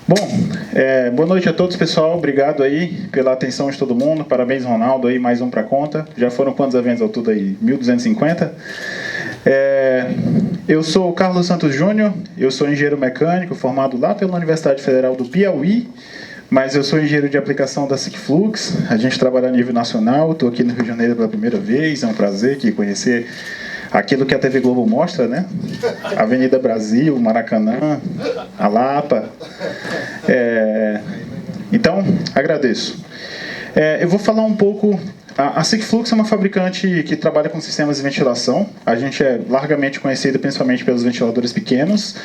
Bom, boa noite a todos, pessoal. Obrigado aí pela atenção de todo mundo. Parabéns, Ronaldo, aí, mais um para conta. Já foram quantos eventos ao todo aí? 1.250. Eu sou o Carlos Santos Júnior, eu sou engenheiro mecânico, formado lá pela Universidade Federal do Piauí, mas eu sou engenheiro de aplicação da SICFlux. A gente trabalha a nível nacional, estou aqui no Rio de Janeiro pela primeira vez, é um prazer aqui conhecer aquilo que a TV Globo mostra, né? Avenida Brasil, Maracanã, a Lapa. Então, agradeço. Eu vou falar um pouco... A SICFlux é uma fabricante que trabalha com sistemas de ventilação. A gente é largamente conhecido principalmente pelos ventiladores pequenos,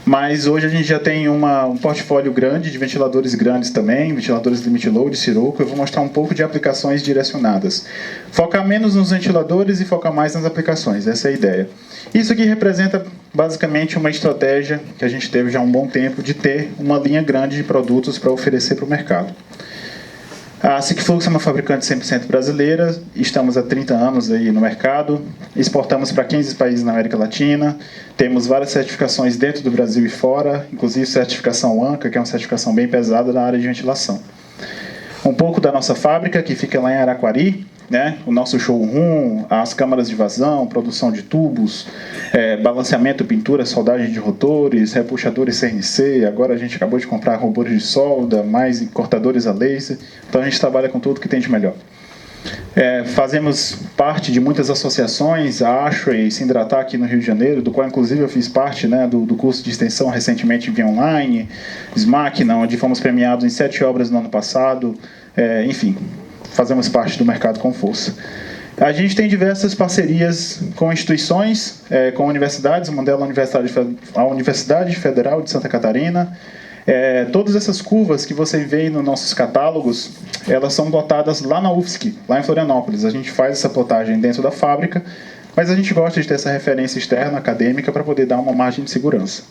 mas hoje a gente já tem um portfólio grande de ventiladores grandes também, ventiladores limit load, Sirocco. Eu vou mostrar um pouco de aplicações direcionadas. Focar menos nos ventiladores e focar mais nas aplicações, essa é a ideia. Isso aqui representa basicamente uma estratégia que a gente teve já há um bom tempo de ter uma linha grande de produtos para oferecer para o mercado. A SICFlux é uma fabricante 100% brasileira, estamos há 30 anos aí no mercado, exportamos para 15 países na América Latina, temos várias certificações dentro do Brasil e fora, inclusive certificação ANCA, que é uma certificação bem pesada na área de ventilação. Um pouco da nossa fábrica, que fica lá em Araquari, né? O nosso showroom, as câmaras de vazão, produção de tubos, balanceamento, pintura, soldagem de rotores, repuxadores CNC, agora a gente acabou de comprar robôs de solda, mais cortadores a laser, então a gente trabalha com tudo que tem de melhor. Fazemos parte de muitas associações, a Ashway, Sindratar aqui no Rio de Janeiro, do qual inclusive eu fiz parte, né, do curso de extensão recentemente via online, SMACNA, onde fomos premiados em 7 obras no ano passado, enfim, fazemos parte do mercado com força. A gente tem diversas parcerias com instituições, com universidades, uma delas a Universidade Federal de Santa Catarina. Todas essas curvas que você vê nos nossos catálogos, elas são dotadas lá na UFSC, lá em Florianópolis. A gente faz essa plotagem dentro da fábrica, mas a gente gosta de ter essa referência externa, acadêmica, para poder dar uma margem de segurança.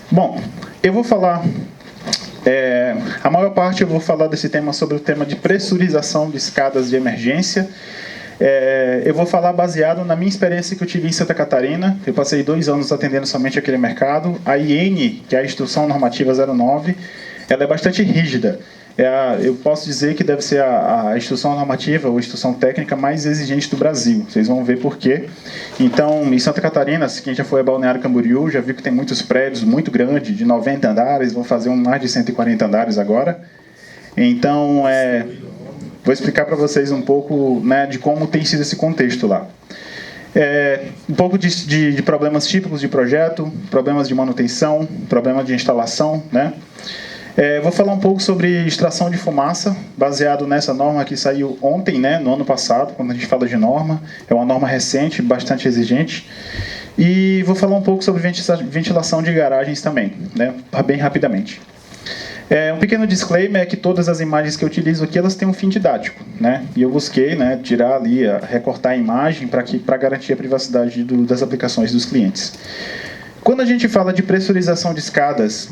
Bom, eu vou falar... a maior parte eu vou falar desse tema sobre o tema de pressurização de escadas de emergência. Eu vou falar baseado na minha experiência que eu tive em Santa Catarina. Eu passei 2 anos atendendo somente aquele mercado. A IN, que é a Instrução Normativa 09, ela é bastante rígida. Eu posso dizer que deve ser a instrução normativa ou instrução técnica mais exigente do Brasil. Vocês vão ver por quê. Então, em Santa Catarina, quem já foi a Balneário Camboriú, já viu que tem muitos prédios muito grandes, de 90 andares, vão fazer mais de 140 andares agora. Então, vou explicar para vocês um pouco, né, de como tem sido esse contexto lá. Um pouco de problemas típicos de projeto, problemas de manutenção, problemas de instalação, né? Vou falar um pouco sobre extração de fumaça, baseado nessa norma que saiu ontem, né, no ano passado, quando a gente fala de norma. É uma norma recente, bastante exigente. E vou falar um pouco sobre ventilação de garagens também, né, bem rapidamente. Um pequeno disclaimer é que todas as imagens que eu utilizo aqui, elas têm um fim didático, né? E eu busquei, né, tirar ali, recortar a imagem para garantir a privacidade das aplicações dos clientes. Quando a gente fala de pressurização de escadas,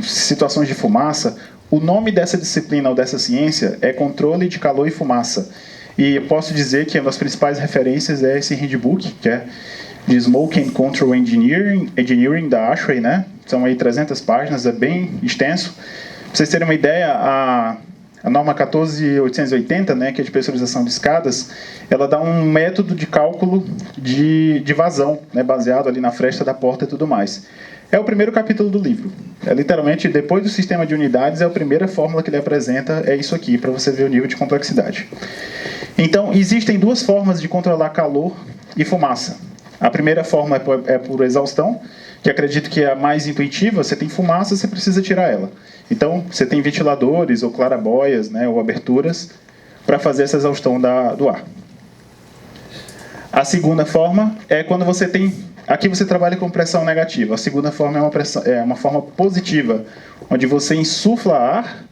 situações de fumaça, o nome dessa disciplina ou dessa ciência é controle de calor e fumaça. E eu posso dizer que uma das principais referências é esse handbook, que é de Smoke and Control Engineering da Ashway, né? São aí 300 páginas, é bem extenso. Para vocês terem uma ideia, a norma 14880, né, que é de pressurização de escadas, ela dá um método de cálculo de vazão, né, baseado ali na fresta da porta e tudo mais. É o primeiro capítulo do livro. Literalmente, depois do sistema de unidades, a primeira fórmula que ele apresenta é isso aqui, para você ver o nível de complexidade. Então, existem 2 formas de controlar calor e fumaça. A primeira forma é por exaustão, que acredito que é a mais intuitiva. Você tem fumaça, você precisa tirar ela. Então, você tem ventiladores ou clarabóias, né, ou aberturas para fazer essa exaustão do ar. A segunda forma é quando você tem... Aqui você trabalha com pressão negativa. A segunda forma é uma forma positiva, onde você insufla ar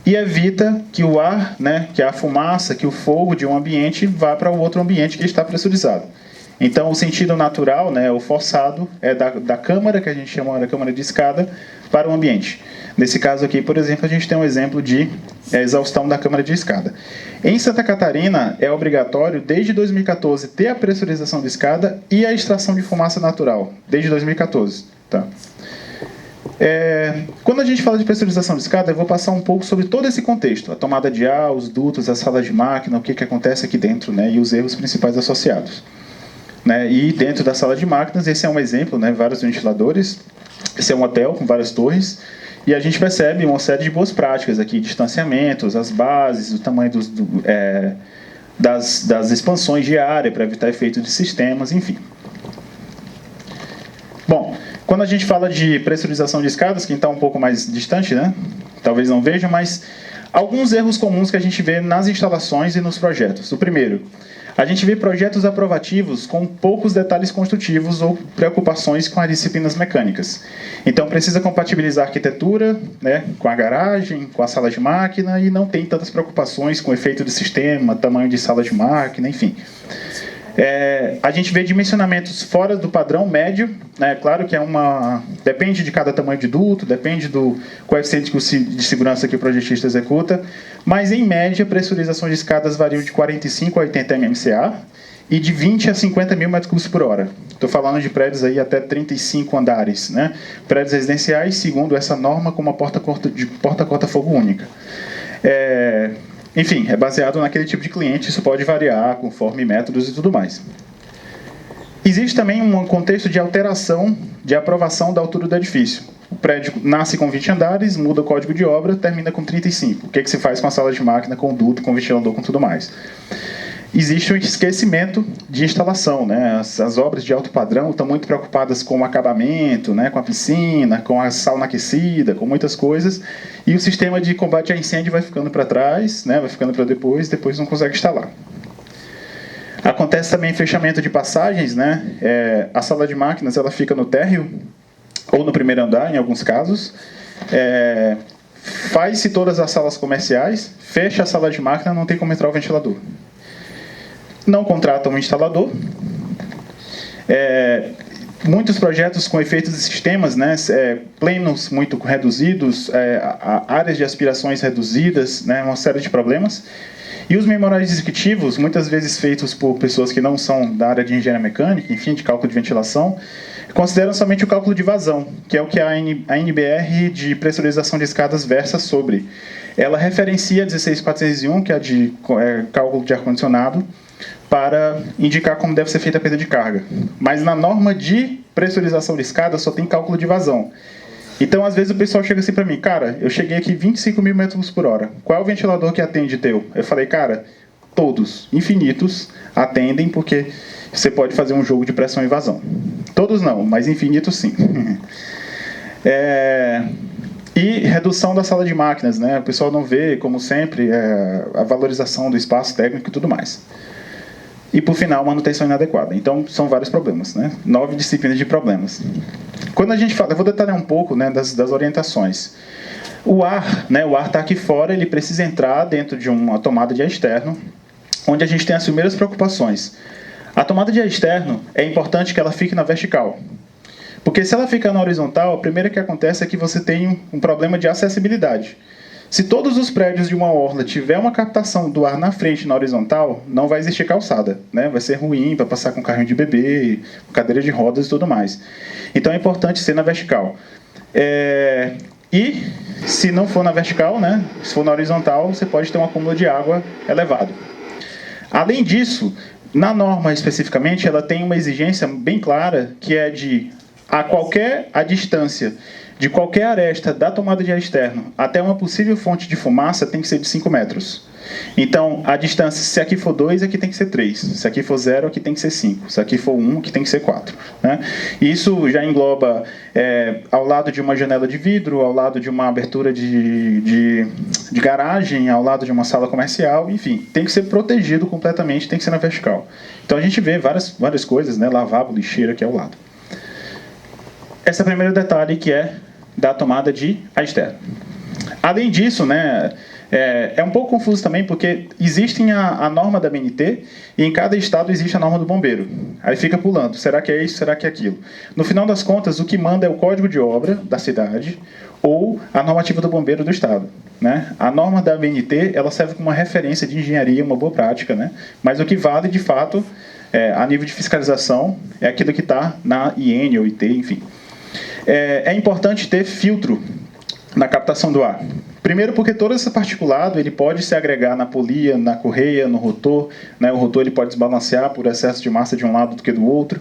e evita que o ar, né, que a fumaça, que o fogo de um ambiente vá para o outro ambiente que está pressurizado. Então, o sentido natural, né, o forçado, é da câmara, que a gente chama de câmara de escada, para o ambiente. Nesse caso aqui, por exemplo, a gente tem um exemplo de exaustão da câmara de escada. Em Santa Catarina, é obrigatório, desde 2014, ter a pressurização de escada e a extração de fumaça natural, desde 2014. Tá? Quando a gente fala de pressurização de escada, eu vou passar um pouco sobre todo esse contexto, a tomada de ar, os dutos, a sala de máquina, o que acontece aqui dentro, né, e os erros principais associados. Né, e dentro da sala de máquinas, esse é um exemplo, né, vários ventiladores, esse é um hotel com várias torres, e a gente percebe uma série de boas práticas aqui, distanciamentos, as bases, o tamanho das expansões de área para evitar efeito de sistemas, enfim. Bom, quando a gente fala de pressurização de escadas, quem está um pouco mais distante, né, talvez não veja, mas alguns erros comuns que a gente vê nas instalações e nos projetos. O primeiro, a gente vê projetos aprovativos com poucos detalhes construtivos ou preocupações com as disciplinas mecânicas. Então, precisa compatibilizar a arquitetura, né, com a garagem, com a sala de máquina, e não tem tantas preocupações com efeito de sistema, tamanho de sala de máquina, enfim. A gente vê dimensionamentos fora do padrão médio, né? Claro que depende de cada tamanho de duto, depende do coeficiente de segurança que o projetista executa, mas em média a pressurização de escadas varia de 45 a 80 mmCA e de 20 a 50 mil metros por hora. Estou falando de prédios aí até 35 andares, né? Prédios residenciais, segundo essa norma, com uma porta corta-fogo única. Enfim, é baseado naquele tipo de cliente, isso pode variar conforme métodos e tudo mais. Existe também um contexto de alteração de aprovação da altura do edifício. O prédio nasce com 20 andares, muda o código de obra, termina com 35. O que se faz com a sala de máquina, com o duto, com o ventilador, com tudo mais? Existe um esquecimento de instalação, né? As obras de alto padrão estão muito preocupadas com o acabamento, né? Com a piscina, com a sauna aquecida, com muitas coisas, e o sistema de combate a incêndio vai ficando para trás, né? Vai ficando para depois não consegue instalar. Acontece também fechamento de passagens, né? A sala de máquinas ela fica no térreo ou no primeiro andar, em alguns casos. Faz-se todas as salas comerciais, fecha a sala de máquina, não tem como entrar o ventilador. Não contratam um instalador. Muitos projetos com efeitos de sistemas, né, plenos muito reduzidos, áreas de aspirações reduzidas, né, uma série de problemas. E os memoriais executivos, muitas vezes feitos por pessoas que não são da área de engenharia mecânica, enfim, de cálculo de ventilação, consideram somente o cálculo de vazão, que é o que a NBR de pressurização de escadas versa sobre. Ela referencia a 16401, que é a de cálculo de ar-condicionado, para indicar como deve ser feita a perda de carga. Mas na norma de pressurização de escada só tem cálculo de vazão. Então, às vezes, o pessoal chega assim para mim, cara, eu cheguei aqui 25 mil metros por hora. Qual é o ventilador que atende teu? Eu falei, cara, todos, infinitos, atendem, porque você pode fazer um jogo de pressão e vazão. Todos não, mas infinitos sim. E redução da sala de máquinas, né? O pessoal não vê, como sempre, a valorização do espaço técnico e tudo mais. E, por final, manutenção inadequada. Então, são vários problemas, né? 9 disciplinas de problemas. Quando a gente fala, eu vou detalhar um pouco, né, das orientações. O ar, né, o ar está aqui fora, ele precisa entrar dentro de uma tomada de ar externo, onde a gente tem as primeiras preocupações. A tomada de ar externo, é importante que ela fique na vertical. Porque se ela ficar na horizontal, a primeira que acontece é que você tem um problema de acessibilidade. Se todos os prédios de uma orla tiver uma captação do ar na frente, na horizontal, não vai existir calçada, né? Vai ser ruim para passar com carrinho de bebê, cadeira de rodas e tudo mais. Então é importante ser na vertical. E se não for na vertical, né? Se for na horizontal, você pode ter um acúmulo de água elevado. Além disso, na norma especificamente, ela tem uma exigência bem clara, que é de a distância de qualquer aresta da tomada de ar externo até uma possível fonte de fumaça tem que ser de 5 metros. Então, a distância, se aqui for 2, aqui tem que ser 3. Se aqui for 0, aqui tem que ser 5. Se aqui for 1, aqui tem que ser 4. Né? Isso já engloba ao lado de uma janela de vidro, ao lado de uma abertura de garagem, ao lado de uma sala comercial, enfim, tem que ser protegido completamente, tem que ser na vertical. Então, a gente vê várias coisas, né? Lavabo, lixeira aqui ao lado. Esse é o primeiro detalhe, que é da tomada de ar externo. Além disso, né, é um pouco confuso também, porque existe a norma da BNT e em cada estado existe a norma do bombeiro. Aí fica pulando, será que é isso, será que é aquilo? No final das contas, o que manda é o código de obra da cidade ou a normativa do bombeiro do estado. Né? A norma da BNT ela serve como uma referência de engenharia, uma boa prática, né? Mas o que vale, de fato, a nível de fiscalização, é aquilo que está na IN ou IT, enfim. É importante ter filtro na captação do ar. Primeiro porque todo esse particulado ele pode se agregar na polia, na correia, no rotor, né? O rotor ele pode desbalancear por excesso de massa de um lado do que do outro.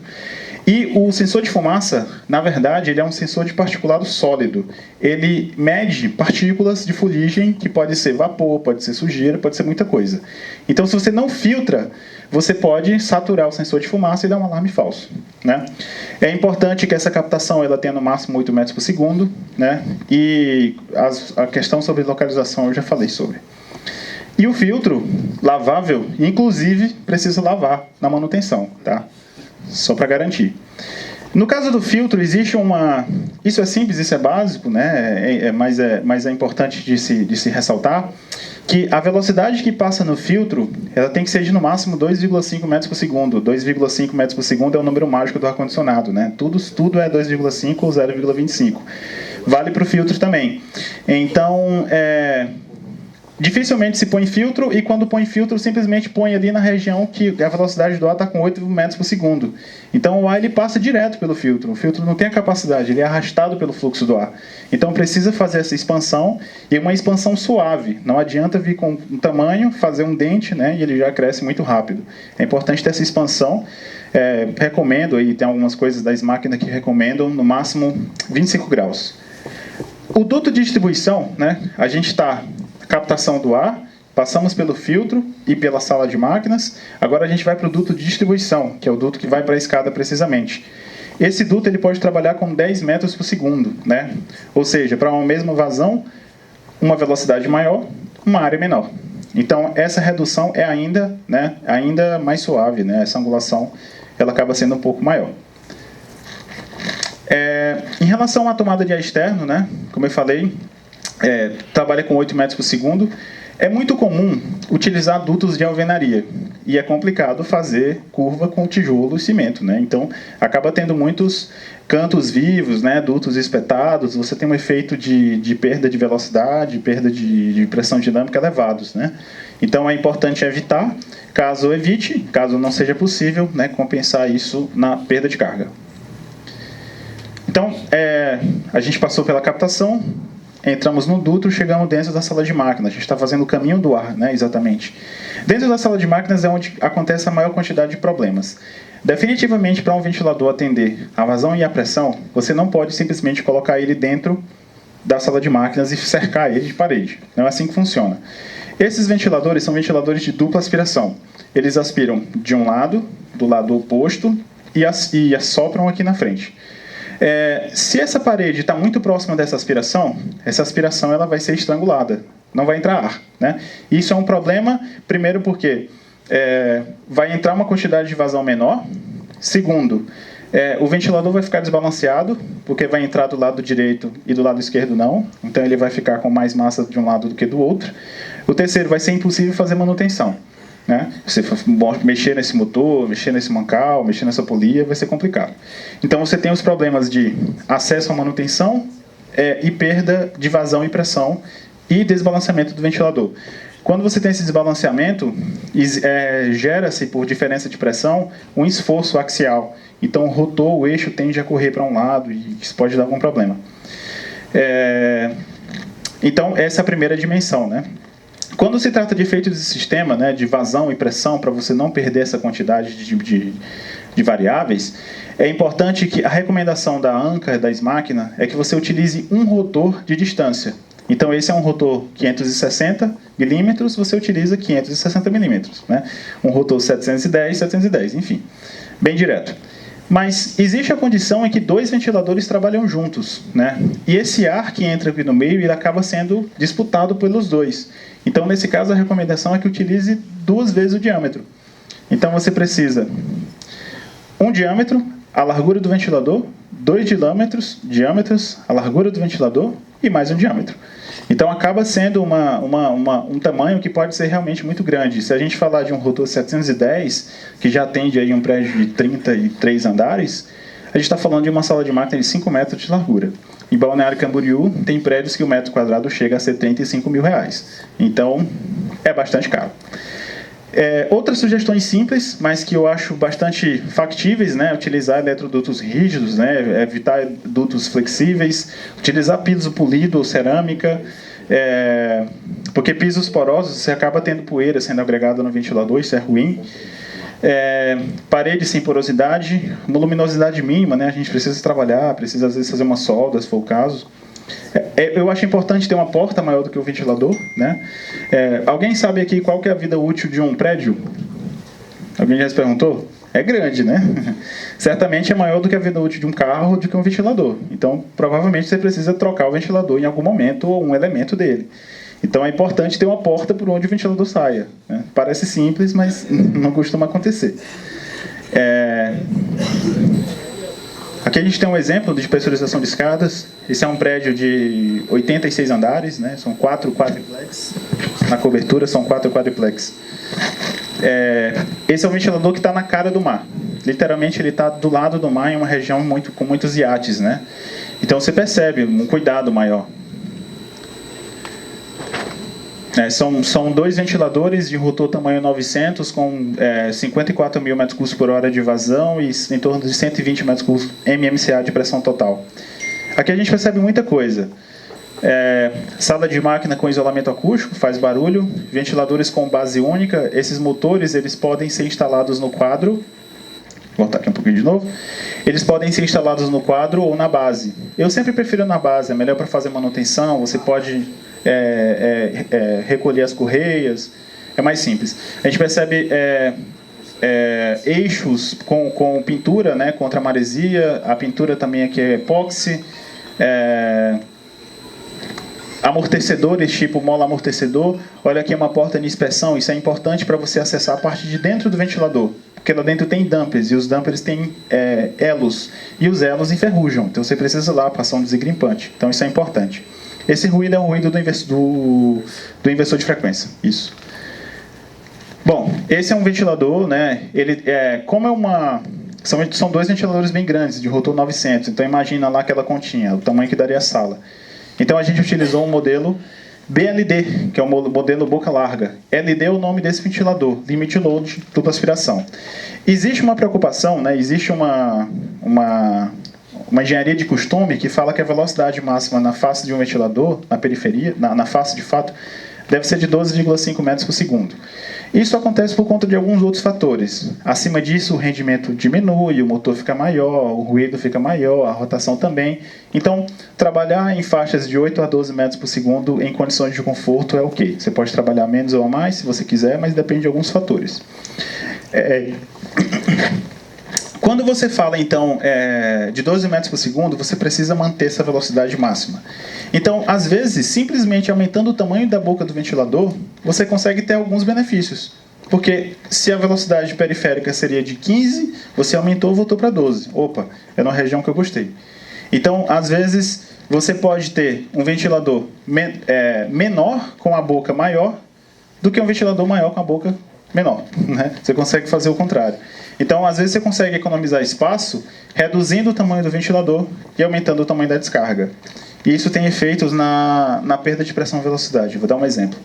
E o sensor de fumaça, na verdade, ele é um sensor de particulado sólido. Ele mede partículas de fuligem, que pode ser vapor, pode ser sujeira, pode ser muita coisa. Então, se você não filtra, você pode saturar o sensor de fumaça e dar um alarme falso, né? É importante que essa captação ela tenha no máximo 8 metros por segundo, né? E a questão sobre localização eu já falei sobre. E o filtro lavável, inclusive, precisa lavar na manutenção, tá? Só para garantir. No caso do filtro, existe uma... Isso é simples, isso é básico, né? Mas é importante de se ressaltar que a velocidade que passa no filtro ela tem que ser de no máximo 2,5 metros por segundo. 2,5 metros por segundo é o número mágico do ar-condicionado, né? Tudo é 2,5 ou 0,25. Vale para o filtro também. Então, dificilmente se põe filtro, e quando põe filtro, simplesmente põe ali na região que a velocidade do ar está com 8 metros por segundo. Então o ar ele passa direto pelo filtro. O filtro não tem a capacidade, ele é arrastado pelo fluxo do ar. Então precisa fazer essa expansão, e uma expansão suave. Não adianta vir com um tamanho, fazer um dente, né, e ele já cresce muito rápido. É importante ter essa expansão. Recomendo, aí tem algumas coisas das máquinas que recomendam, no máximo 25 graus. O duto de distribuição, né, a gente está... captação do ar, passamos pelo filtro e pela sala de máquinas. Agora a gente vai para o duto de distribuição, que é o duto que vai para a escada precisamente. Esse duto ele pode trabalhar com 10 metros por segundo, né? Ou seja, para uma mesma vazão, uma velocidade maior, uma área menor. Então essa redução é ainda mais suave, né? Essa angulação ela acaba sendo um pouco maior. Em relação à tomada de ar externo, né? Como eu falei, trabalha com 8 metros por segundo. É muito comum utilizar dutos de alvenaria, e é complicado fazer curva com tijolo e cimento, né? Então acaba tendo muitos cantos vivos, né? Dutos espetados, você tem um efeito de perda de velocidade, perda de pressão dinâmica elevados, né? Então é importante evitar, caso não seja possível, né, compensar isso na perda de carga. Então a gente passou pela captação, entramos no duto, chegamos dentro da sala de máquinas. A gente está fazendo o caminho do ar, né, exatamente. Dentro da sala de máquinas é onde acontece a maior quantidade de problemas. Definitivamente, para um ventilador atender a vazão e a pressão, você não pode simplesmente colocar ele dentro da sala de máquinas e cercar ele de parede. Não é assim que funciona. Esses ventiladores são ventiladores de dupla aspiração. Eles aspiram de um lado, do lado oposto, e assopram aqui na frente. Se essa parede está muito próxima dessa aspiração, essa aspiração ela vai ser estrangulada, não vai entrar ar, né? Isso é um problema, primeiro porque vai entrar uma quantidade de vazão menor. Segundo, o ventilador vai ficar desbalanceado, porque vai entrar do lado direito e do lado esquerdo não, então ele vai ficar com mais massa de um lado do que do outro. O terceiro, vai ser impossível fazer manutenção, né? Você mexer nesse motor, mexer nesse mancal, mexer nessa polia, vai ser complicado. Então você tem os problemas de acesso à manutenção e perda de vazão e pressão e desbalanceamento do ventilador. Quando você tem esse desbalanceamento, gera-se, por diferença de pressão, um esforço axial. Então o rotor, o eixo tende a correr para um lado e isso pode dar algum problema. Então essa é a primeira dimensão, né? Quando se trata de efeitos de sistema, né, de vazão e pressão, para você não perder essa quantidade de variáveis, é importante que a recomendação da ANCA, das máquinas, é que você utilize um rotor de distância. Então, esse é um rotor 560 milímetros, você utiliza 560 milímetros, né? Um rotor 710, 710, enfim, bem direto. Mas existe a condição em que dois ventiladores trabalham juntos, né? E esse ar que entra aqui no meio, ele acaba sendo disputado pelos dois. Então, nesse caso, a recomendação é que utilize 2 vezes o diâmetro. Então, você precisa um diâmetro, a largura do ventilador, 2 diâmetros, a largura do ventilador e mais um diâmetro. Então, acaba sendo um tamanho que pode ser realmente muito grande. Se a gente falar de um rotor 710, que já atende aí um prédio de 33 andares, a gente está falando de uma sala de máquina de 5 metros de largura. Em Balneário Camboriú, tem prédios que o metro quadrado chega a R$ 75 mil. Então, é bastante caro. Outras sugestões simples, mas que eu acho bastante factíveis, né? Utilizar eletrodutos rígidos, né? Evitar dutos flexíveis, utilizar piso polido ou cerâmica, porque pisos porosos você acaba tendo poeira sendo agregada no ventilador, isso é ruim. Parede sem porosidade, uma luminosidade mínima, né? A gente precisa trabalhar, precisa às vezes fazer uma solda, se for o caso. Eu acho importante ter uma porta maior do que o ventilador, né? Alguém sabe aqui qual que é a vida útil de um prédio? Alguém já se perguntou? É grande, né? Certamente é maior do que a vida útil de um carro, do que um ventilador. Então, provavelmente você precisa trocar o ventilador em algum momento ou um elemento dele. Então, é importante ter uma porta por onde o ventilador saia, né? Parece simples, mas não costuma acontecer. Aqui a gente tem um exemplo de pressurização de escadas. Esse é um prédio de 86 andares, né? São 4 quadriplex. Na cobertura são 4 quadriplex. Esse é um ventilador que está na cara do mar. Literalmente ele está do lado do mar, em uma região com muitos iates, né? Então você percebe um cuidado maior. São 2 ventiladores de rotor tamanho 900 com 54 mil metros cúbicos por hora de vazão e em torno de 120 metros cúbicos MMCA de pressão total. Aqui a gente percebe muita coisa. Sala de máquina com isolamento acústico, faz barulho. Ventiladores com base única. Esses motores eles podem ser instalados no quadro. Vou voltar aqui um pouquinho de novo. Eles podem ser instalados no quadro ou na base. Eu sempre prefiro na base, é melhor para fazer manutenção. Você pode recolher as correias, é mais simples. A gente percebe eixos com pintura, né, contra a maresia. A pintura também aqui é epóxi. Amortecedores tipo mola amortecedor. Olha aqui uma porta de inspeção. Isso é importante para você acessar a parte de dentro do ventilador, porque lá dentro tem dampers e os dampers têm elos e os elos enferrujam. Então você precisa lá passar um desengrimpante. Então isso é importante. Esse ruído é um ruído do inversor de frequência. Isso. Bom, esse é um ventilador, né? São 2 ventiladores bem grandes, de rotor 900. Então imagina lá aquela continha, o tamanho que daria a sala. Então a gente utilizou um modelo BLD, que é o modelo boca larga. LD é o nome desse ventilador, Limit Load, dupla aspiração. Existe uma preocupação, né? Existe uma engenharia de costume que fala que a velocidade máxima na face de um ventilador, na periferia, na face de fato, deve ser de 12,5 metros por segundo. Isso acontece por conta de alguns outros fatores. Acima disso, o rendimento diminui, o motor fica maior, o ruído fica maior, a rotação também. Então, trabalhar em faixas de 8 a 12 metros por segundo em condições de conforto é ok. Você pode trabalhar menos ou a mais, se você quiser, mas depende de alguns fatores. Quando você fala, então, de 12 metros por segundo, você precisa manter essa velocidade máxima. Então, às vezes, simplesmente aumentando o tamanho da boca do ventilador, você consegue ter alguns benefícios. Porque se a velocidade periférica seria de 15, você aumentou e voltou para 12. Opa, é numa região que eu gostei. Então, às vezes, você pode ter um ventilador menor com a boca maior do que um ventilador maior com a boca menor, né? Você consegue fazer o contrário. Então, às vezes, você consegue economizar espaço reduzindo o tamanho do ventilador e aumentando o tamanho da descarga. E isso tem efeitos na perda de pressão e velocidade. Vou dar um exemplo.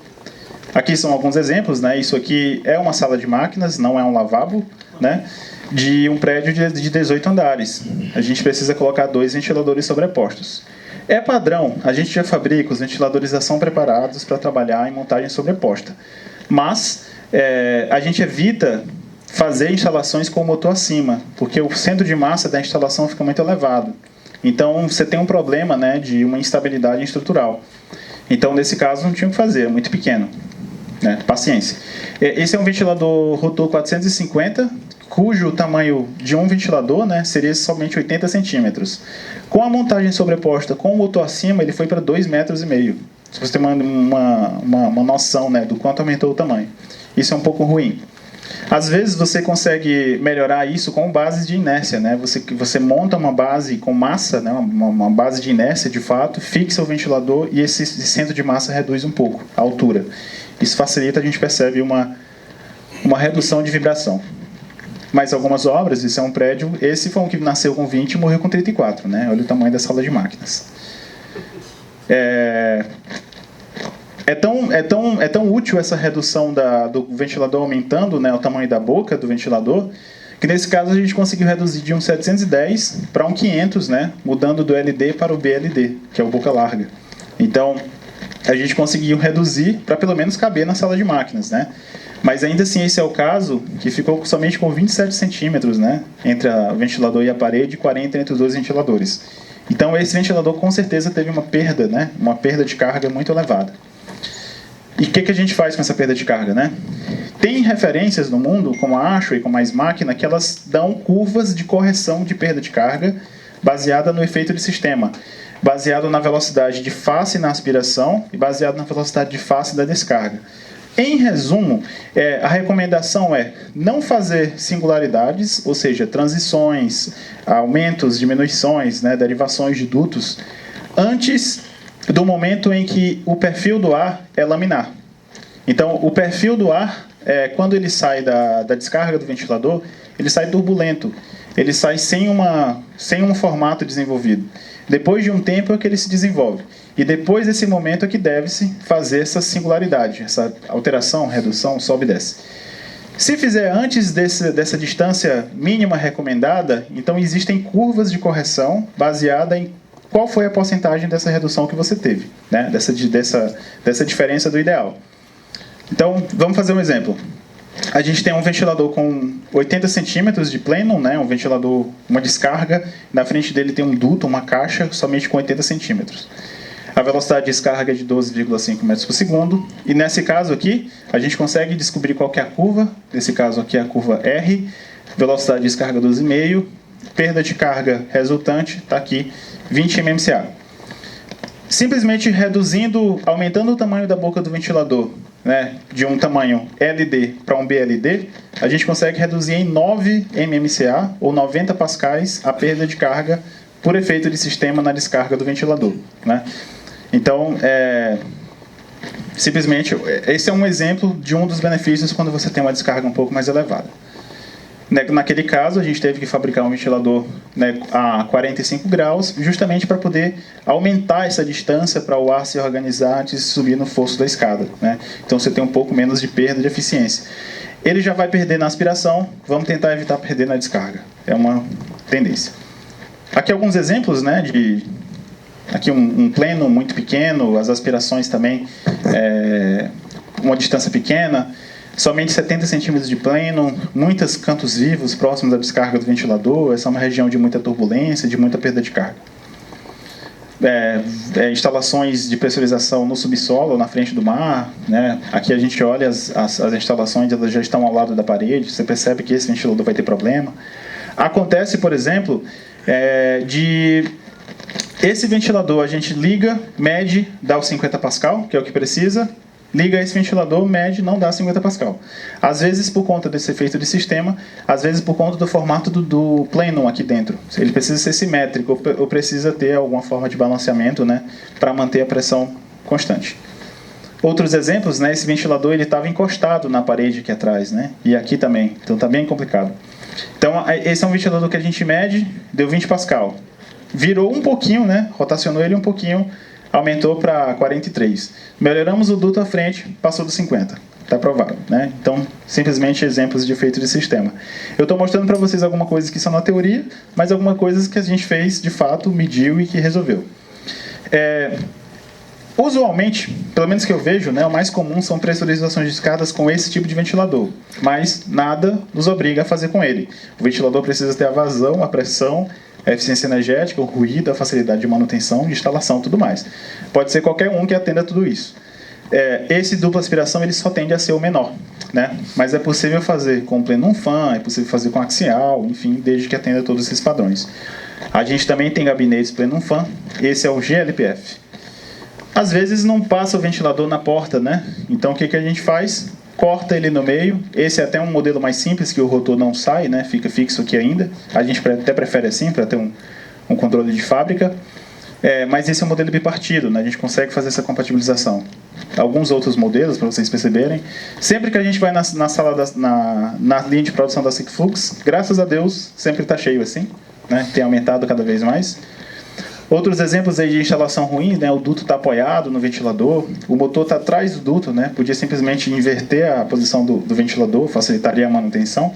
Aqui são alguns exemplos, né? Isso aqui é uma sala de máquinas, não é um lavabo, né? De um prédio de 18 andares. A gente precisa colocar 2 ventiladores sobrepostos. É padrão, a gente já fabrica, os ventiladores já são preparados para trabalhar em montagem sobreposta. Mas a gente evita fazer instalações com o motor acima, porque o centro de massa da instalação fica muito elevado. Então você tem um problema, né, de uma instabilidade estrutural. Então nesse caso não tinha o que fazer, é muito pequeno, né? Paciência. Esse é um ventilador rotor 450, cujo tamanho de um ventilador, né, seria somente 80 centímetros. Com a montagem sobreposta com o motor acima, ele foi para 2,5 metros. Se você tem uma noção, né, do quanto aumentou o tamanho. Isso é um pouco ruim. Às vezes você consegue melhorar isso com bases de inércia, né? Você monta uma base com massa, né? uma base de inércia de fato, fixa o ventilador e esse centro de massa reduz um pouco a altura. Isso facilita, a gente percebe uma redução de vibração. Mas algumas obras, isso é um prédio, esse foi um que nasceu com 20 e morreu com 34, né? Olha o tamanho da sala de máquinas. É tão útil essa redução do ventilador aumentando, né, o tamanho da boca do ventilador, que nesse caso a gente conseguiu reduzir de um 710 para um 500, né, mudando do LD para o BLD, que é o boca larga. Então, a gente conseguiu reduzir para pelo menos caber na sala de máquinas, né? Mas ainda assim, esse é o caso que ficou somente com 27 centímetros, né, entre o ventilador e a parede, e 40 entre os dois ventiladores. Então, esse ventilador com certeza teve uma perda, né, uma perda de carga muito elevada. E o que a gente faz com essa perda de carga, né? Tem referências no mundo, como a ASHRAE e como a SMAC, que elas dão curvas de correção de perda de carga baseada no efeito de sistema, baseado na velocidade de face na aspiração e baseado na velocidade de face da descarga. Em resumo, a recomendação é não fazer singularidades, ou seja, transições, aumentos, diminuições, né, derivações de dutos, antes do momento em que o perfil do ar é laminar. Então, o perfil do ar, quando ele sai da descarga do ventilador, ele sai turbulento, ele sai sem um formato desenvolvido. Depois de um tempo é que ele se desenvolve. E depois desse momento é que deve-se fazer essa singularidade, essa alteração, redução, sobe e desce. Se fizer antes dessa distância mínima recomendada, então existem curvas de correção baseada em qual foi a porcentagem dessa redução que você teve, né? dessa diferença do ideal. Então, vamos fazer um exemplo. A gente tem um ventilador com 80 centímetros de plenum, né? Um ventilador, uma descarga, na frente dele tem um duto, uma caixa, somente com 80 centímetros. A velocidade de descarga é de 12,5 metros por segundo, e nesse caso aqui, a gente consegue descobrir qual que é a curva, nesse caso aqui é a curva R, velocidade de descarga 12,5, perda de carga resultante, está aqui, 20 mmCA. Simplesmente reduzindo, aumentando o tamanho da boca do ventilador, né, de um tamanho LD para um BLD, a gente consegue reduzir em 9 mmCA, ou 90 pascais, a perda de carga por efeito de sistema na descarga do ventilador, né? Então, simplesmente, esse é um exemplo de um dos benefícios quando você tem uma descarga um pouco mais elevada. Naquele caso, a gente teve que fabricar um ventilador, né, a 45 graus, justamente para poder aumentar essa distância para o ar se organizar antes de subir no fosso da escada, né? Então você tem um pouco menos de perda de eficiência. Ele já vai perder na aspiração, vamos tentar evitar perder na descarga. É uma tendência. Aqui alguns exemplos, né, aqui um pleno muito pequeno, as aspirações também, uma distância pequena, somente 70 centímetros de pleno, muitos cantos vivos próximos da descarga do ventilador. Essa é uma região de muita turbulência, de muita perda de carga. Instalações de pressurização no subsolo, na frente do mar, né? Aqui a gente olha as instalações, elas já estão ao lado da parede, você percebe que esse ventilador vai ter problema. Acontece, por exemplo, esse ventilador a gente liga, mede, dá o 50 pascal, que é o que precisa, liga esse ventilador, mede, não dá 50 pascal. Às vezes por conta desse efeito de sistema, às vezes por conta do formato do plenum aqui dentro. Ele precisa ser simétrico ou precisa ter alguma forma de balanceamento, né, para manter a pressão constante. Outros exemplos, né, esse ventilador ele estava encostado na parede aqui atrás, né, e aqui também, então está bem complicado. Então esse é um ventilador que a gente mede, deu 20 pascal. Virou um pouquinho, né, rotacionou ele um pouquinho, aumentou para 43. Melhoramos o duto à frente, passou dos 50. Está aprovado, né? Então, simplesmente exemplos de efeito de sistema. Eu estou mostrando para vocês alguma coisa que são na teoria, mas alguma coisa que a gente fez de fato, mediu e que resolveu. Usualmente, pelo menos que eu vejo, né, o mais comum são pressurizações de escadas com esse tipo de ventilador, mas nada nos obriga a fazer com ele. O ventilador precisa ter a vazão, a pressão, a eficiência energética, o ruído, a facilidade de manutenção, de instalação e tudo mais. Pode ser qualquer um que atenda tudo isso. Esse dupla aspiração ele só tende a ser o menor, né? Mas é possível fazer com plenum fan, é possível fazer com axial, enfim, desde que atenda todos esses padrões. A gente também tem gabinetes plenum fan, esse é o GLPF. Às vezes não passa o ventilador na porta, né? Então o que a gente faz? Corta ele no meio. Esse é até um modelo mais simples, que o rotor não sai, né? Fica fixo aqui ainda. A gente até prefere assim, para ter um controle de fábrica. Mas esse é um modelo bipartido, né? A gente consegue fazer essa compatibilização. Alguns outros modelos, para vocês perceberem. Sempre que a gente vai na sala, na linha de produção da SickFlux, graças a Deus, sempre está cheio assim, né? Tem aumentado cada vez mais. Outros exemplos aí de instalação ruim, né? O duto está apoiado no ventilador, o motor está atrás do duto, né? Podia simplesmente inverter a posição do ventilador, facilitaria a manutenção.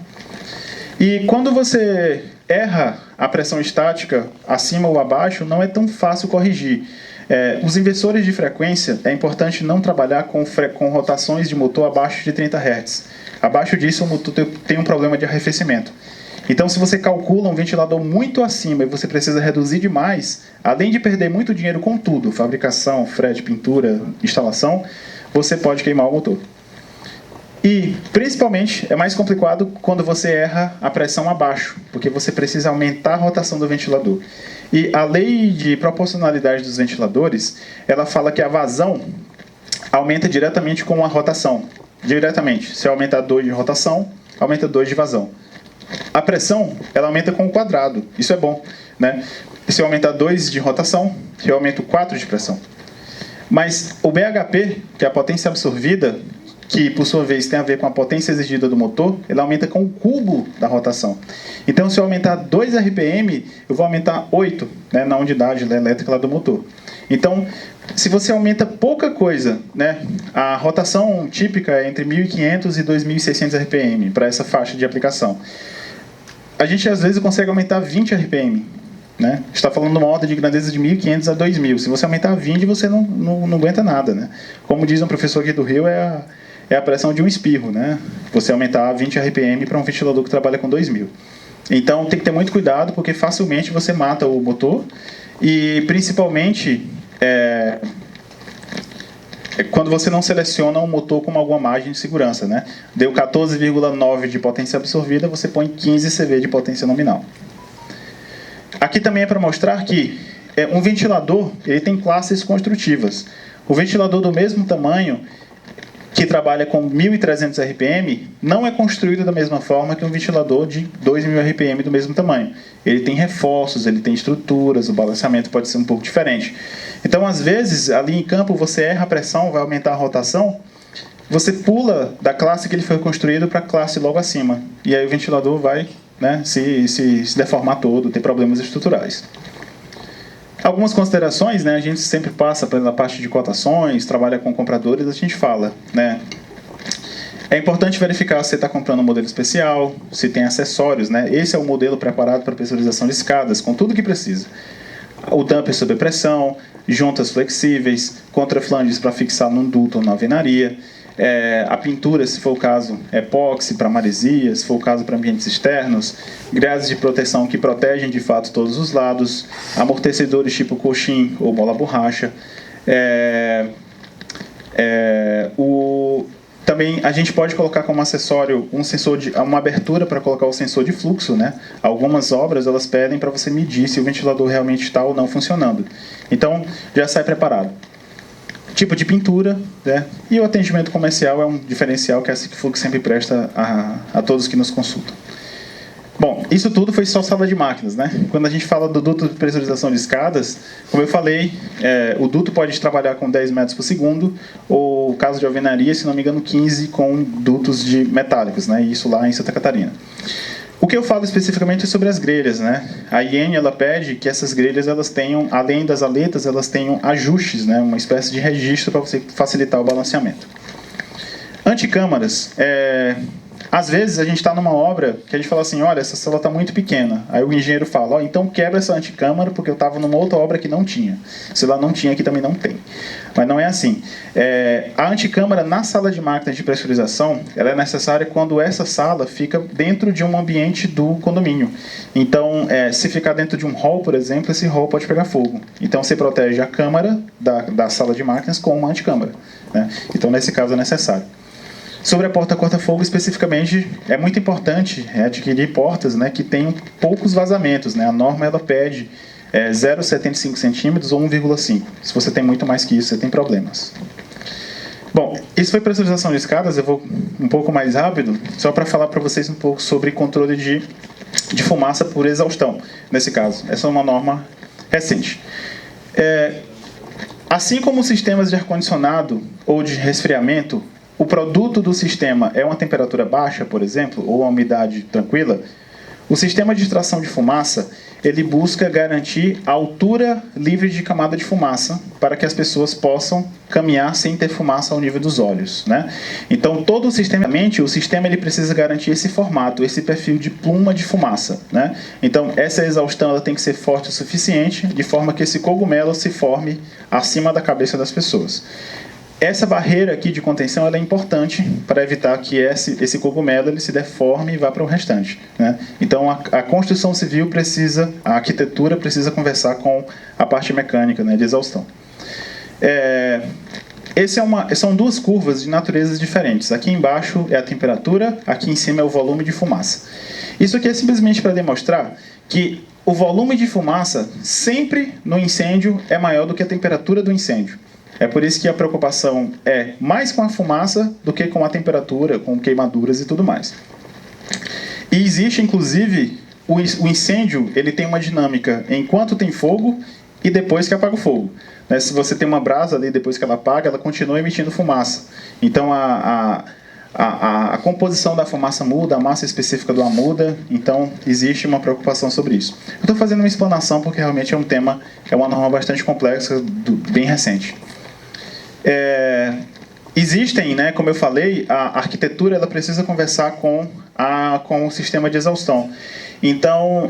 E quando você erra a pressão estática acima ou abaixo, não é tão fácil corrigir. Os inversores de frequência, é importante não trabalhar com rotações de motor abaixo de 30 Hz. Abaixo disso, o motor tem um problema de arrefecimento. Então, se você calcula um ventilador muito acima e você precisa reduzir demais, além de perder muito dinheiro com tudo, fabricação, frete, pintura, instalação, você pode queimar o motor. E, principalmente, é mais complicado quando você erra a pressão abaixo, porque você precisa aumentar a rotação do ventilador. E a lei de proporcionalidade dos ventiladores, ela fala que a vazão aumenta diretamente com a rotação. Diretamente. Se eu aumentar 2 de rotação, aumenta 2 de vazão. A pressão, ela aumenta com o quadrado. Isso é bom, né? Se eu aumentar 2 de rotação, eu aumento 4 de pressão. Mas o BHP, que é a potência absorvida, que por sua vez tem a ver com a potência exigida do motor, ela aumenta com o cubo da rotação. Então, se eu aumentar 2 RPM, eu vou aumentar 8, né, na unidade elétrica lá do motor. Então, se você aumenta pouca coisa, né, a rotação típica é entre 1.500 e 2.600 RPM para essa faixa de aplicação. A gente às vezes consegue aumentar 20 RPM. Né? Está falando de uma ordem de grandeza de 1.500 a 2.000. Se você aumentar 20, você não aguenta nada. Né? Como diz um professor aqui do Rio, é a pressão de um espirro. Né? Você aumentar 20 RPM para um ventilador que trabalha com 2.000. Então tem que ter muito cuidado, porque facilmente você mata o motor. E principalmente quando você não seleciona um motor com alguma margem de segurança. Né? Deu 14,9 de potência absorvida, você põe 15 CV de potência nominal. Aqui também é para mostrar que um ventilador ele tem classes construtivas. O ventilador do mesmo tamanho, que trabalha com 1.300 RPM, não é construído da mesma forma que um ventilador de 2.000 RPM do mesmo tamanho. Ele tem reforços, ele tem estruturas, o balanceamento pode ser um pouco diferente. Então, às vezes, ali em campo, você erra a pressão, vai aumentar a rotação, você pula da classe que ele foi construído para a classe logo acima. E aí o ventilador vai, né, se deformar todo, ter problemas estruturais. Algumas considerações, né, a gente sempre passa pela parte de cotações, trabalha com compradores, a gente fala, né, é importante verificar se você está comprando um modelo especial, se tem acessórios, né, esse é o modelo preparado para pressurização de escadas, com tudo que precisa. O dumper sob pressão, juntas flexíveis, contraflanges para fixar num duto ou na alvenaria, a pintura, se for o caso, epóxi para maresia, se for o caso para ambientes externos, grades de proteção que protegem de fato todos os lados, amortecedores tipo coxim ou bola borracha. Também a gente pode colocar como acessório um sensor uma abertura para colocar o sensor de fluxo, né? Algumas obras elas pedem para você medir se o ventilador realmente está ou não funcionando. Então já sai preparado. Tipo de pintura, né? E o atendimento comercial é um diferencial que a Sigflux sempre presta a todos que nos consultam. Bom, isso tudo foi só sala de máquinas, né? Quando a gente fala do duto de pressurização de escadas, como eu falei, o duto pode trabalhar com 10 metros por segundo, ou caso de alvenaria, se não me engano, 15 com dutos de metálicos, né? Isso lá em Santa Catarina. O que eu falo especificamente é sobre as grelhas, né? A IN ela pede que essas grelhas elas tenham, além das aletas, elas tenham ajustes, né? Uma espécie de registro para você facilitar o balanceamento. Anticâmaras. Às vezes a gente está numa obra que a gente fala assim, olha, essa sala está muito pequena. Aí o engenheiro fala, então quebra essa anticâmara porque eu estava numa outra obra que não tinha. Se lá não tinha, aqui também não tem. Mas não é assim. A anticâmara na sala de máquinas de pressurização, ela é necessária quando essa sala fica dentro de um ambiente do condomínio. Então, se ficar dentro de um hall, por exemplo, esse hall pode pegar fogo. Então, você protege a câmara da sala de máquinas com uma anticâmara, né? Então, nesse caso, é necessário. Sobre a porta corta-fogo, especificamente, é muito importante adquirir portas, né, que tenham poucos vazamentos, né? A norma ela pede 0,75 centímetros ou 1,5. Se você tem muito mais que isso, você tem problemas. Bom, isso foi pressurização de escadas, eu vou um pouco mais rápido, só para falar para vocês um pouco sobre controle de fumaça por exaustão, nesse caso. Essa é uma norma recente. Assim como os sistemas de ar-condicionado ou de resfriamento, o produto do sistema é uma temperatura baixa, por exemplo, ou uma umidade tranquila, o sistema de extração de fumaça ele busca garantir a altura livre de camada de fumaça para que as pessoas possam caminhar sem ter fumaça ao nível dos olhos, né? Então, todo o sistema ele precisa garantir esse formato, esse perfil de pluma de fumaça, né? Então, essa exaustão ela tem que ser forte o suficiente, de forma que esse cogumelo se forme acima da cabeça das pessoas. Essa barreira aqui de contenção ela é importante para evitar que esse cogumelo ele se deforme e vá para o restante, né? Então, a construção civil a arquitetura precisa conversar com a parte mecânica, né, de exaustão. São duas curvas de naturezas diferentes. Aqui embaixo é a temperatura, aqui em cima é o volume de fumaça. Isso aqui é simplesmente para demonstrar que o volume de fumaça sempre no incêndio é maior do que a temperatura do incêndio. É por isso que a preocupação é mais com a fumaça do que com a temperatura, com queimaduras e tudo mais. E existe, inclusive, o incêndio, ele tem uma dinâmica enquanto tem fogo e depois que apaga o fogo. Né? Se você tem uma brasa ali, depois que ela apaga, ela continua emitindo fumaça. Então, a composição da fumaça muda, a massa específica do ar muda, então existe uma preocupação sobre isso. Eu estou fazendo uma explanação porque realmente é uma norma bastante complexa, bem recente. Existem, né, como eu falei, a arquitetura ela precisa conversar com o sistema de exaustão. Então,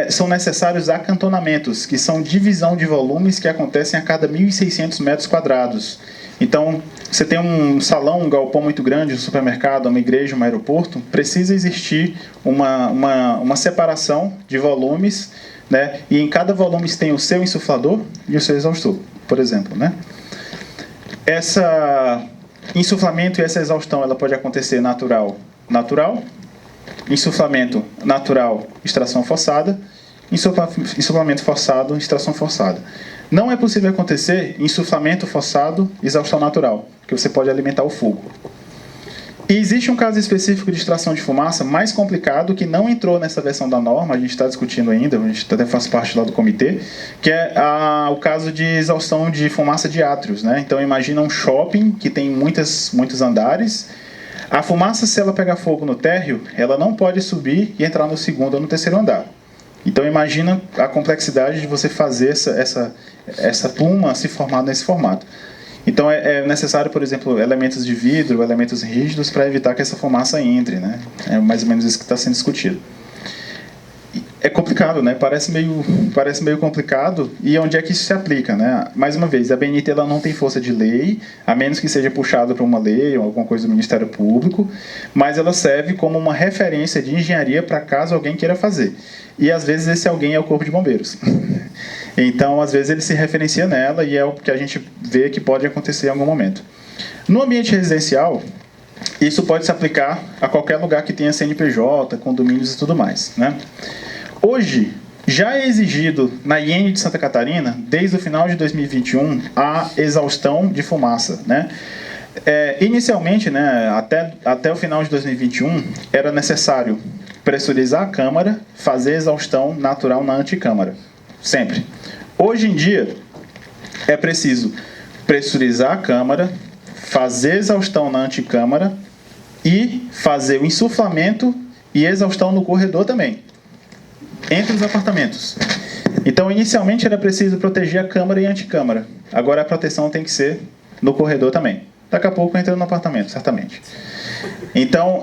são necessários acantonamentos, que são divisão de volumes que acontecem a cada 1.600 metros quadrados. Então, você tem um salão, um galpão muito grande, um supermercado, uma igreja, um aeroporto, precisa existir uma separação de volumes, né, e em cada volume tem o seu insuflador e o seu exaustor, por exemplo, né? Essa insuflamento e essa exaustão ela pode acontecer natural, insuflamento natural, extração forçada, insuflamento forçado, extração forçada. Não é possível acontecer insuflamento forçado, exaustão natural, porque você pode alimentar o fogo. E existe um caso específico de extração de fumaça mais complicado, que não entrou nessa versão da norma, a gente está discutindo ainda, a gente até faz parte lá do comitê, que é o caso de exaustão de fumaça de átrios, né? Então imagina um shopping que tem muitos andares. A fumaça, se ela pegar fogo no térreo, ela não pode subir e entrar no segundo ou no terceiro andar. Então imagina a complexidade de você fazer essa pluma se formar nesse formato. Então é necessário, por exemplo, elementos de vidro, elementos rígidos para evitar que essa fumaça entre, né? É mais ou menos isso que está sendo discutido. É complicado, né? Parece meio complicado. E onde é que isso se aplica, né? Mais uma vez, a BNT ela não tem força de lei, a menos que seja puxada para uma lei ou alguma coisa do Ministério Público, mas ela serve como uma referência de engenharia para caso alguém queira fazer. E às vezes esse alguém é o Corpo de Bombeiros. Então, às vezes ele se referencia nela e é o que a gente vê que pode acontecer em algum momento. No ambiente residencial, isso pode se aplicar a qualquer lugar que tenha CNPJ, condomínios e tudo mais, né? Hoje, já é exigido na IN de Santa Catarina, desde o final de 2021, a exaustão de fumaça, né? Inicialmente, né, até o final de 2021, era necessário pressurizar a câmara, fazer exaustão natural na anticâmara. Sempre. Hoje em dia, é preciso pressurizar a câmara, fazer exaustão na anticâmara e fazer o insuflamento e exaustão no corredor também, entre os apartamentos. Então, inicialmente, era preciso proteger a câmara e a anticâmara. Agora, a proteção tem que ser no corredor também. Daqui a pouco entra no apartamento, certamente. Então,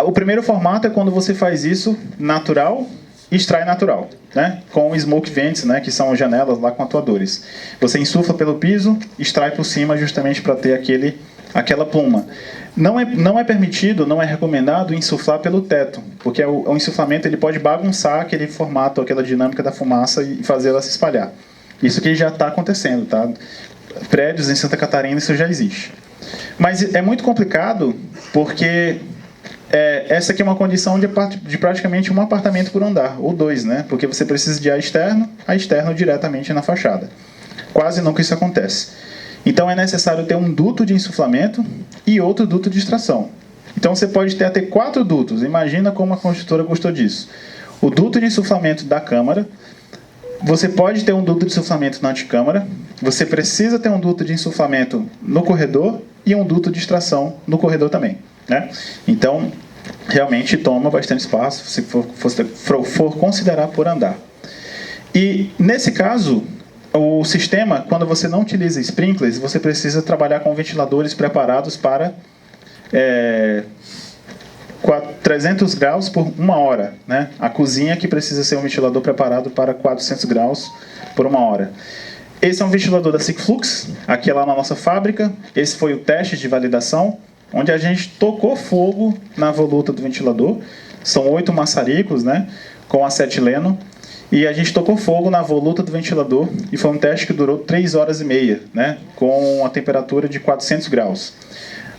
o primeiro formato é quando você faz isso natural, extrai natural, né? Com smoke vents, né? Que são janelas lá com atuadores. Você insufla pelo piso, extrai por cima justamente para ter aquela pluma. Não é permitido, não é recomendado insuflar pelo teto, porque o insuflamento ele pode bagunçar aquele formato, aquela dinâmica da fumaça e fazer ela se espalhar. Isso que já está acontecendo, tá? Prédios em Santa Catarina isso já existe. Mas é muito complicado porque essa aqui é uma condição de praticamente um apartamento por andar, ou dois, né? Porque você precisa de ar externo diretamente na fachada. Quase nunca isso acontece. Então é necessário ter um duto de insuflamento e outro duto de extração. Então você pode ter até 4 dutos. Imagina como a construtora gostou disso. O duto de insuflamento da câmara, você pode ter um duto de insuflamento na anticâmara, você precisa ter um duto de insuflamento no corredor e um duto de extração no corredor também, né? Então, realmente toma bastante espaço, se for considerar por andar. E, nesse caso, o sistema, quando você não utiliza sprinklers, você precisa trabalhar com ventiladores preparados para 300 graus por 1 hora. Né? A cozinha que precisa ser um ventilador preparado para 400 graus por 1 hora. Esse é um ventilador da Sigflux, aqui é lá na nossa fábrica. Esse foi o teste de validação, onde a gente tocou fogo na voluta do ventilador. São 8 maçaricos, né, com acetileno. E a gente tocou fogo na voluta do ventilador e foi um teste que durou 3 horas e meia, né, com a temperatura de 400 graus.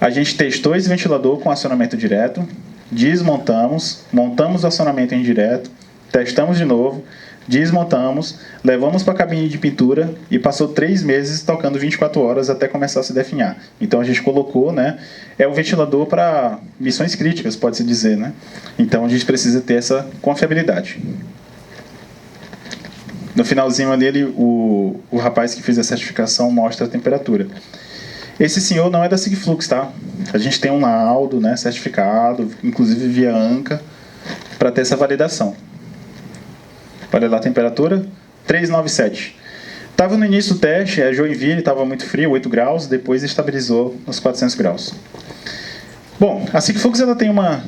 A gente testou esse ventilador com acionamento direto, desmontamos, montamos o acionamento indireto, testamos de novo, desmontamos, levamos para a cabine de pintura e passou 3 meses tocando 24 horas até começar a se definhar. Então a gente colocou, né, é o ventilador para missões críticas, pode-se dizer, né? Então a gente precisa ter essa confiabilidade. No finalzinho ali, o rapaz que fez a certificação mostra a temperatura. Esse senhor não é da Sigflux, tá? A gente tem um laudo, né, certificado, inclusive via ANCA, para ter essa validação. Olha lá a temperatura, 397. Estava no início do teste, Joinville estava muito frio, 8 graus, depois estabilizou nos 400 graus. Bom, a Sigflux ela tem uma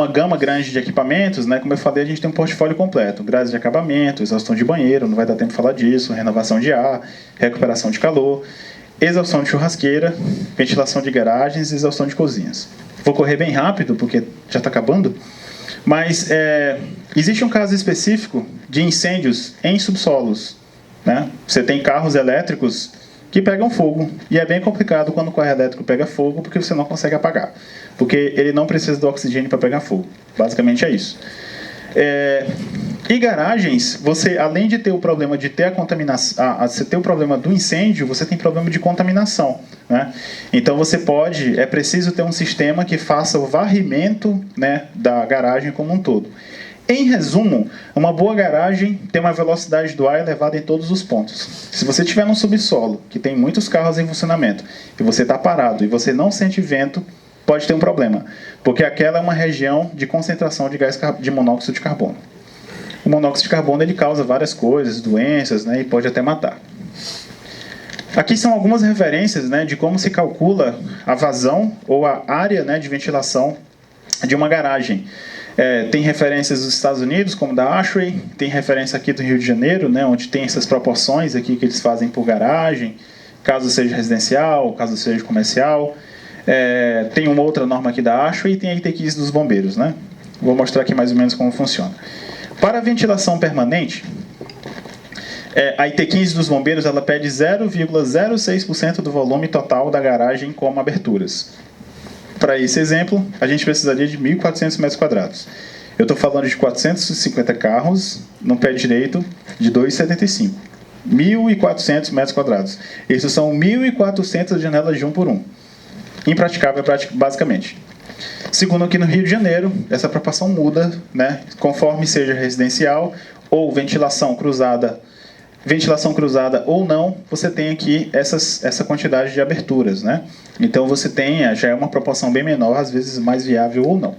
gama grande de equipamentos, né? Como eu falei, a gente tem um portfólio completo, grades de acabamento, exaustão de banheiro, não vai dar tempo de falar disso, renovação de ar, recuperação de calor, exaustão de churrasqueira, ventilação de garagens e exaustão de cozinhas. Vou correr bem rápido, porque já está acabando, mas existe um caso específico de incêndios em subsolos. Né? Você tem carros elétricos que pegam fogo, e é bem complicado quando o carro elétrico pega fogo, porque você não consegue apagar, porque ele não precisa do oxigênio para pegar fogo. Basicamente é isso. E garagens, você, além de ter o problema de ter a contaminação, você tem o problema do incêndio, você tem problema de contaminação. Né? Então é preciso ter um sistema que faça o varrimento, né, da garagem como um todo. Em resumo, uma boa garagem tem uma velocidade do ar elevada em todos os pontos. Se você estiver num subsolo, que tem muitos carros em funcionamento, e você está parado e você não sente vento, pode ter um problema, porque aquela é uma região de concentração de gás de monóxido de carbono. O monóxido de carbono ele causa várias coisas, doenças, né, e pode até matar. Aqui são algumas referências, né, de como se calcula a vazão ou a área, né, de ventilação de uma garagem. Tem referências dos Estados Unidos, como da ASHRAE, tem referência aqui do Rio de Janeiro, né, onde tem essas proporções aqui que eles fazem por garagem, caso seja residencial, caso seja comercial. Tem uma outra norma aqui da ASHRAE e tem a IT15 dos bombeiros. Né? Vou mostrar aqui mais ou menos como funciona. Para a ventilação permanente, a IT15 dos bombeiros ela pede 0,06% do volume total da garagem como aberturas. Para esse exemplo, a gente precisaria de 1.400 metros quadrados. Eu estou falando de 450 carros, no pé direito, de 2,75. 1.400 metros quadrados. Isso são 1.400 janelas de 1 por 1. Impraticável, basicamente. Segundo aqui no Rio de Janeiro, essa proporção muda, né, conforme seja residencial ou ventilação cruzada ou não, você tem aqui essa quantidade de aberturas. Né? Então você já é uma proporção bem menor, às vezes mais viável ou não.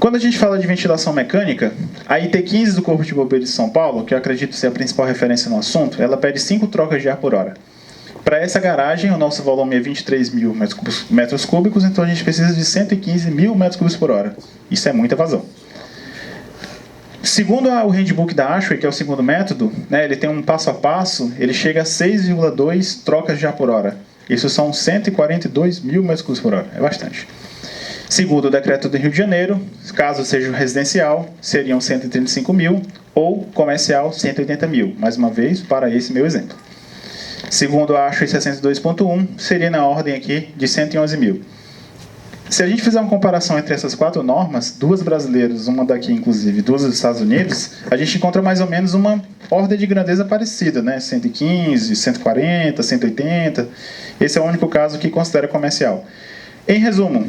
Quando a gente fala de ventilação mecânica, a IT15 do Corpo de Bombeiros de São Paulo, que eu acredito ser a principal referência no assunto, ela pede 5 trocas de ar por hora. Para essa garagem, o nosso volume é 23 mil metros cúbicos, então a gente precisa de 115 mil metros cúbicos por hora. Isso é muita vazão. Segundo o handbook da ASHRAE, que é o segundo método, né, ele tem um passo a passo, ele chega a 6,2 trocas de ar por hora. Isso são 142 mil metros cúbicos por hora, é bastante. Segundo o decreto do Rio de Janeiro, caso seja residencial, seriam 135 mil, ou comercial, 180 mil. Mais uma vez, para esse meu exemplo. Segundo a ASHRAE 62.1, seria na ordem aqui de 111 mil. Se a gente fizer uma comparação entre essas 4 normas, 2 brasileiras, uma daqui inclusive, 2 dos Estados Unidos, a gente encontra mais ou menos uma ordem de grandeza parecida, né? 115, 140, 180. Esse é o único caso que considera comercial. Em resumo,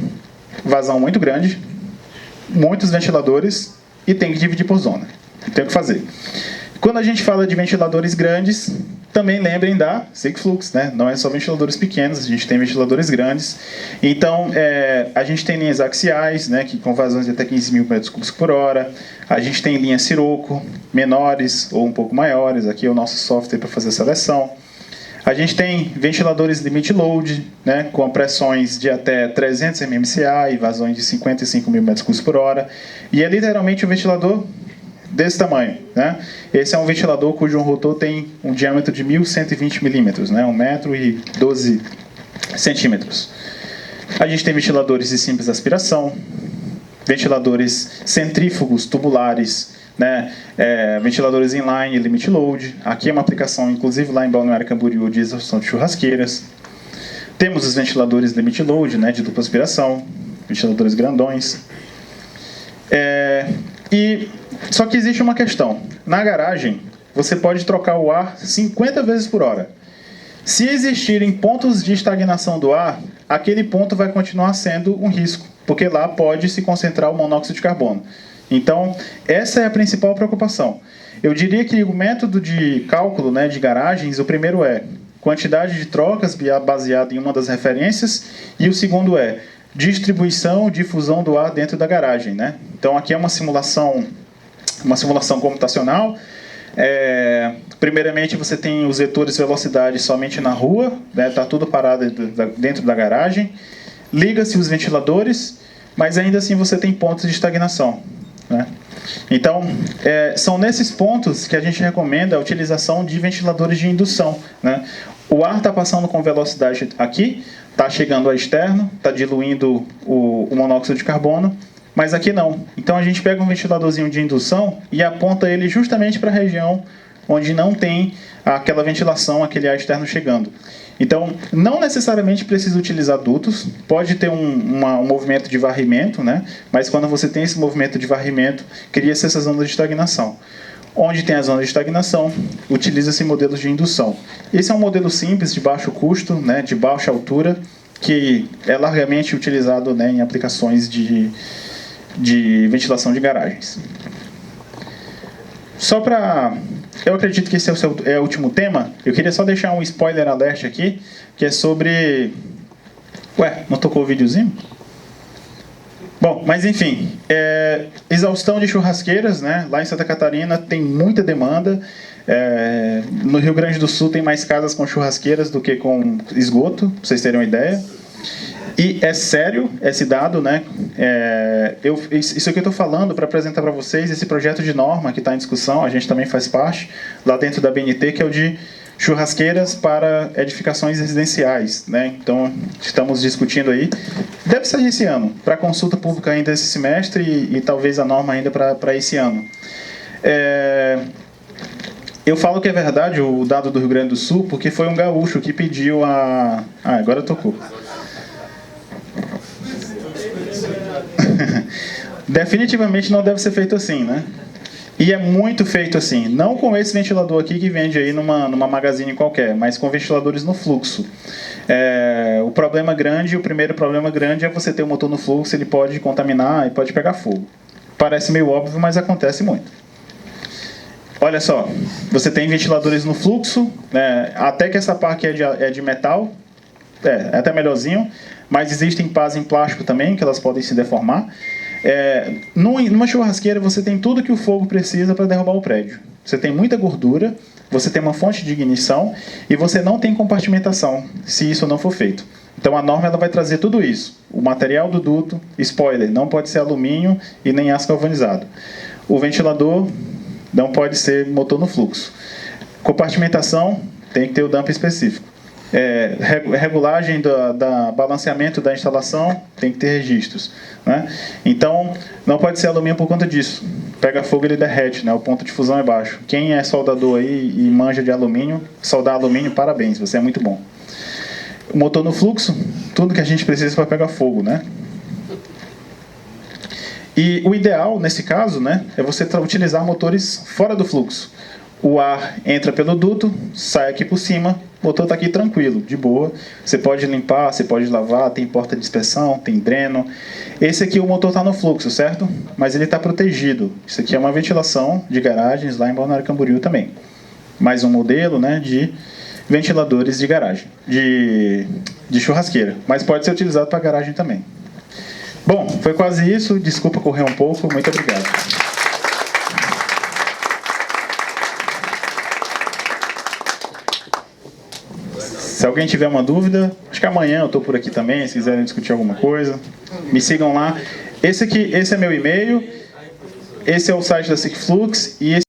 vazão muito grande, muitos ventiladores e tem que dividir por zona. Tem o que fazer. Quando a gente fala de ventiladores grandes, também lembrem da Sigflux, né? Não é só ventiladores pequenos, a gente tem ventiladores grandes. Então, a gente tem linhas axiais, né, que com vazões de até 15.000 metros cúbicos por hora. A gente tem linhas Sirocco, menores ou um pouco maiores. Aqui é o nosso software para fazer a seleção. A gente tem ventiladores limit load, né, com pressões de até 300 mmCA e vazões de 55.000 metros cúbicos por hora. E é literalmente um ventilador desse tamanho, né? Esse é um ventilador cujo rotor tem um diâmetro de 1.120 milímetros, né? 1,12 m. A gente tem ventiladores de simples aspiração, ventiladores centrífugos tubulares, né? Ventiladores inline limit load. Aqui é uma aplicação, inclusive lá em Balneário Camboriú, de exaustão de churrasqueiras. Temos os ventiladores limit load, né? De dupla aspiração, ventiladores grandões. Só que existe uma questão. Na garagem, você pode trocar o ar 50 vezes por hora. Se existirem pontos de estagnação do ar, aquele ponto vai continuar sendo um risco, porque lá pode se concentrar o monóxido de carbono. Então, essa é a principal preocupação. Eu diria que o método de cálculo, né, de garagens, o primeiro é quantidade de trocas baseado em uma das referências, e o segundo é distribuição, difusão do ar dentro da garagem, né? Então, aqui é uma simulação computacional. Primeiramente, você tem os vetores de velocidade somente na rua, né? Tá tudo parado dentro da garagem. Liga-se os ventiladores, mas ainda assim você tem pontos de estagnação, né? Então, são nesses pontos que a gente recomenda a utilização de ventiladores de indução, né? O ar está passando com velocidade aqui, está chegando ao externo, está diluindo o monóxido de carbono, mas aqui não. Então a gente pega um ventiladorzinho de indução e aponta ele justamente para a região onde não tem aquela ventilação, aquele ar externo chegando. Então, não necessariamente precisa utilizar dutos, pode ter um movimento de varrimento, né? Mas quando você tem esse movimento de varrimento, cria-se essa zona de estagnação. Onde tem a zona de estagnação, utiliza-se modelos de indução. Esse é um modelo simples, de baixo custo, né? De baixa altura, que é largamente utilizado, né, em aplicações de ventilação de garagens. Só para... Eu acredito que esse é o último tema. Eu queria só deixar um spoiler alert aqui, que é sobre... Ué, não tocou o videozinho? Bom, mas enfim, exaustão de churrasqueiras, né? Lá em Santa Catarina tem muita demanda. No Rio Grande do Sul tem mais casas com churrasqueiras do que com esgoto, para vocês terem uma ideia. E é sério esse dado, né? Isso aqui eu estou falando para apresentar para vocês esse projeto de norma que está em discussão, a gente também faz parte, lá dentro da BNT, que é o de churrasqueiras para edificações residenciais, né? Então, estamos discutindo aí. Deve sair esse ano, para consulta pública ainda esse semestre e talvez a norma ainda para esse ano. Eu falo que é verdade o dado do Rio Grande do Sul, porque foi um gaúcho que pediu a... Ah, agora tocou. Definitivamente não deve ser feito assim, né? E é muito feito assim. Não com esse ventilador aqui que vende aí numa magazine qualquer, mas com ventiladores no fluxo. O problema grande, o primeiro problema grande é você ter o motor no fluxo, ele pode contaminar e pode pegar fogo. Parece meio óbvio, mas acontece muito. Olha só, você tem ventiladores no fluxo, né? Até que essa parte é de metal, é até melhorzinho, mas existem pás em plástico também, que elas podem se deformar. Numa churrasqueira você tem tudo que o fogo precisa para derrubar o prédio. Você tem muita gordura, você tem uma fonte de ignição e você não tem compartimentação, se isso não for feito. Então a norma ela vai trazer tudo isso. O material do duto, spoiler, não pode ser alumínio e nem aço galvanizado. O ventilador não pode ser motor no fluxo. Compartimentação tem que ter o dump específico. Regulagem da balanceamento da instalação tem que ter registros, né? Então não pode ser alumínio por conta disso. Pega fogo, ele derrete, né? O ponto de fusão é baixo. Quem é soldador aí e manja de alumínio, soldar alumínio, parabéns, você é muito bom. O motor no fluxo, tudo que a gente precisa para pegar fogo, né? E o ideal nesse caso, né, é você utilizar motores fora do fluxo. O ar entra pelo duto, sai aqui por cima, o motor está aqui tranquilo, de boa. Você pode limpar, você pode lavar, tem porta de dispersão, tem dreno. Esse aqui o motor está no fluxo, certo? Mas ele está protegido. Isso aqui é uma ventilação de garagens lá em Balneário Camboriú também. mais um modelo, né, de ventiladores de garagem, de churrasqueira, mas pode ser utilizado para garagem também. Bom, foi quase isso, desculpa correr um pouco, muito obrigado. Se alguém tiver uma dúvida, acho que amanhã eu estou por aqui também, se quiserem discutir alguma coisa, me sigam lá. Esse é meu e-mail, esse é o site da SICFlux e esse